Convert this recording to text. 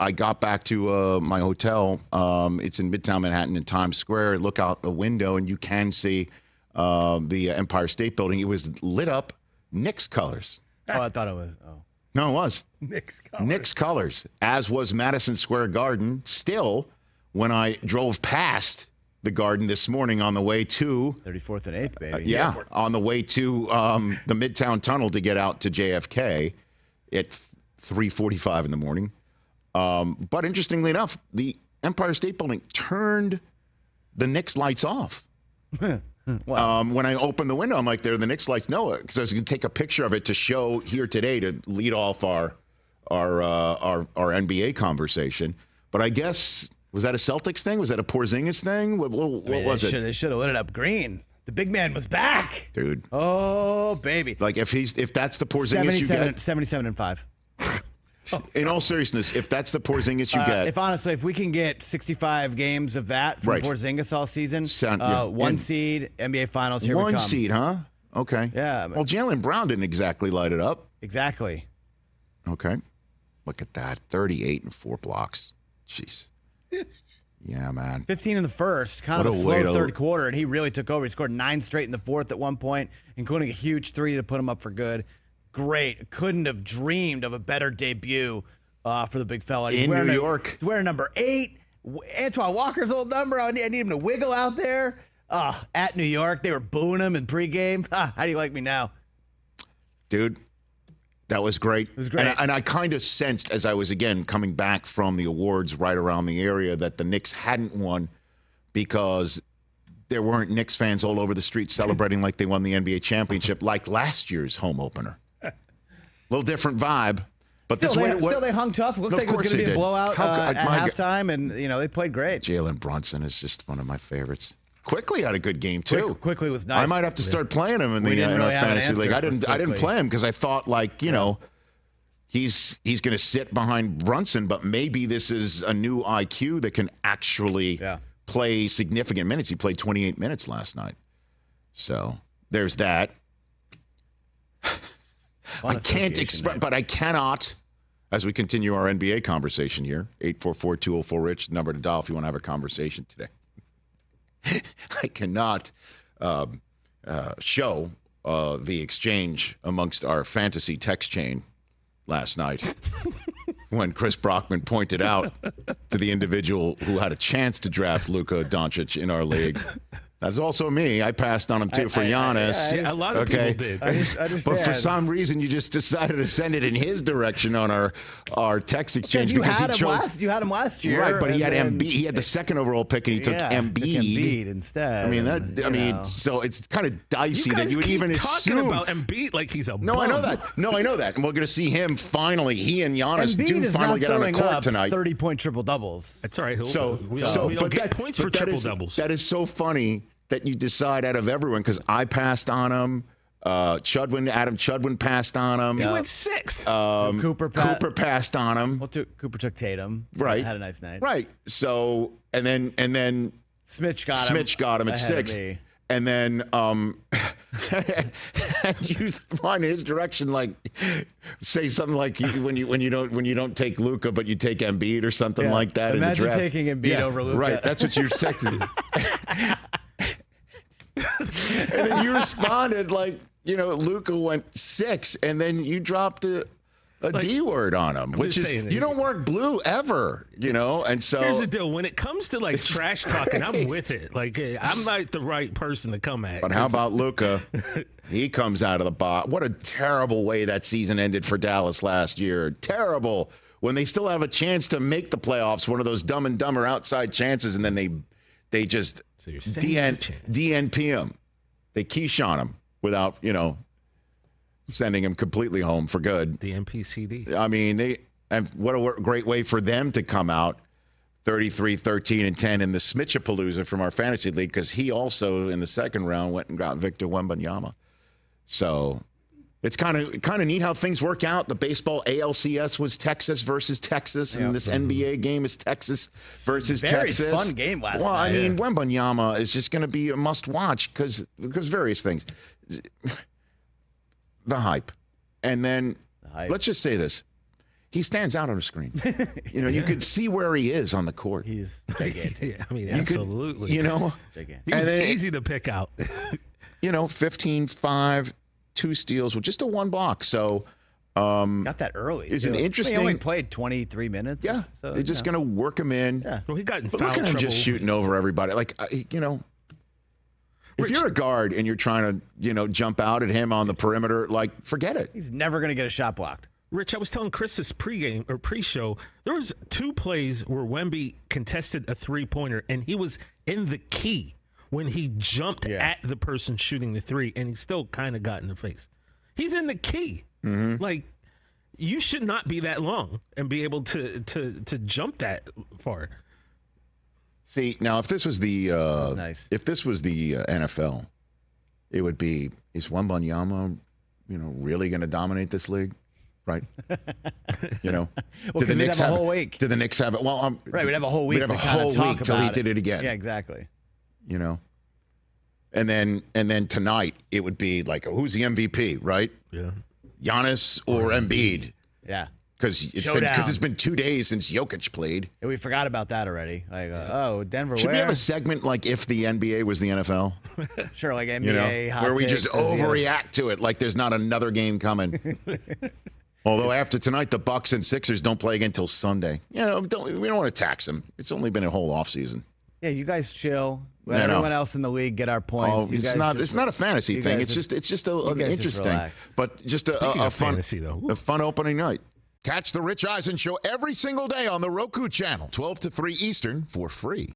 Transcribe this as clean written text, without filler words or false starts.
I got back to my hotel. It's in Midtown Manhattan in Times Square. Look out the window, and you can see the Empire State Building. It was lit up Knicks colors. Oh, I thought it was. Oh. No, it was. Knicks colors. Knicks colors, as was Madison Square Garden. Still, when I drove past the Garden this morning on the way to 34th and 8th, baby. yeah, on the way to the Midtown Tunnel to get out to JFK at 3:45 in the morning. But interestingly enough, the Empire State Building turned the Knicks lights off. Wow. When I opened the window, I'm like, there are the Knicks lights. No, because I was going to take a picture of it to show here today to lead off our NBA conversation. But I guess, was that a Celtics thing? Was that a Porzingis thing? What was it? They should have lit it up green. The big man was back, Dude. Oh, baby. Like if that's the Porzingis you get. 77 and 5. In all seriousness, if that's the Porzingis you get. If we can get 65 games of that from Right. Porzingis all season, Yeah. one seed, NBA Finals, here we come. One seed, huh? Okay. Yeah. Well, Jaylen Brown didn't exactly light it up. Exactly. Okay. Look at that. 38 and 4 blocks. Jeez. Yeah, man. 15 in the first, kind of What a a way slow to- third quarter, and he really took over. He scored 9 straight in the fourth at one point, including a huge 3 to put him up for good. Great. Couldn't have dreamed of a better debut for the big fella. In New York. He's wearing number 8. Antoine Walker's old number. I need him to wiggle out there. At New York, they were booing him in pregame. How do you like me now? Dude, that was great. It was great. And I kind of sensed as I was, again, coming back from the awards right around the area that the Knicks hadn't won because there weren't Knicks fans all over the street celebrating like they won the NBA championship like last year's home opener. Little different vibe. But Still, they hung tough. It looked like it was going to be a blowout at halftime, and they played great. Jalen Brunson is just one of my favoriets. Quickly had a good game too. Quickly was nice. I might have to start playing him in We didn't our really have an fantasy league. answer I for didn't play him because I thought he's going to sit behind Brunson, but maybe this is a new IQ that can actually play significant minutes. He played 28 minutes last night, so there's that. I can't express, but I cannot. As we continue our NBA conversation here, 844-204-RICH, number to dial if you want to have a conversation today. I cannot show the exchange amongst our fantasy text chain last night when Chris Brockman pointed out to the individual who had a chance to draft Luka Doncic in our league. That's also me. I passed on him too for Giannis. A lot of people did. I understand. But for some reason, you just decided to send it in his direction on our text exchange because he chose. You had him last year, right? But he had Embiid. He had the second overall pick, and he took Embiid. Took Embiid instead. I mean, so it's kind of dicey You that guys you would keep even talking assume. about Embiid like he's a No, bum. I know that. No, I know that. And we're going to see him finally. He and Giannis Embiid do is finally now get on the throwing court up tonight. 30-point triple doubles. That's all right. We But don't get points for triple doubles. That is so funny that you decide out of everyone because I passed on him. Adam Chudwin passed on him. He went 6th. Cooper passed on him. Well, Cooper took Tatum. Right. Had a nice night. Right. So and then Smitch got him at ahead of 6th. me. And then and you run his direction, like say something like when you don't take Luka but you take Embiid or something like that. Imagine in the draft. taking Embiid over Luka. Right, that's what you're texting. And then you responded like, Luka went 6, and then you dropped a D word on him, which is you don't work blue ever, and so here's the deal: when it comes to like trash talking, I'm with it. Like I'm not the right person to come at. But how about Luka? He comes out of the box. What a terrible way that season ended for Dallas last year. Terrible. When they still have a chance to make the playoffs, one of those dumb and dumber outside chances, and then they just DNP him. They quiche on him without, sending him completely home for good. DNP-CD. I mean, what a great way for them to come out 33, 13, and 10 in the Smitchapalooza from our fantasy league, because he also, in the second round, went and got Victor Wembanyama. So it's kind of neat how things work out. The baseball ALCS was Texas versus Texas, and this NBA game is Texas versus Texas. Very fun game last night. Well, I mean, Wembanyama is just going to be a must-watch because various things. The hype. And then let's just say this. he stands out on a screen. You could see where he is on the court. He's gigantic. Yeah, I mean, You absolutely. Could, Gigantic. He was easy to pick out. 15, 5, 2 steals with just a 1 block. So Got that early. Is an interesting. He only played 23 minutes. Yeah, so, they're just going to work him in. Yeah. Well, he got in But foul look at him trouble. just shooting over everybody. Like, if you're a guard and you're trying to, jump out at him on the perimeter, like, forget it. He's never going to get a shot blocked. Rich, I was telling Chris this pregame or pre-show, there was 2 plays where Wemby contested a 3-pointer, and he was in the key when he jumped at the person shooting the 3, and he still kind of got in the face. He's in the key. Mm-hmm. Like, you should not be that long and be able to jump that far. See, now if this was the nice. if this was the NFL, it would be, is Wembanyama, really going to dominate this league? Right. Well, did the Knicks have a whole week. Did the Knicks have it? Well, right, we'd have a whole week. We'd have to a kind whole of talk week till about he it. did it again. Yeah, exactly. And then tonight it would be like, who's the MVP? Right? Yeah. Giannis or Embiid? Yeah. Because it's been 2 days since Jokic played. Yeah, we forgot about that already. Like, Denver. Should where? we have a segment like if the NBA was the NFL? Sure, like NBA. Hot where we takes just is the overreact to it like there's not another game coming. Although after tonight, the Bucks and Sixers don't play again until Sunday. We don't want to tax them. It's only been a whole offseason. Yeah, you guys chill. I know. Everyone else in the league get our points. Oh, it's not a fantasy thing. It's just an guys interesting, relax. but just a fun fantasy, though. a fun opening night. Catch the Rich Eisen Show every single day on the Roku channel, 12 to 3 Eastern, for free.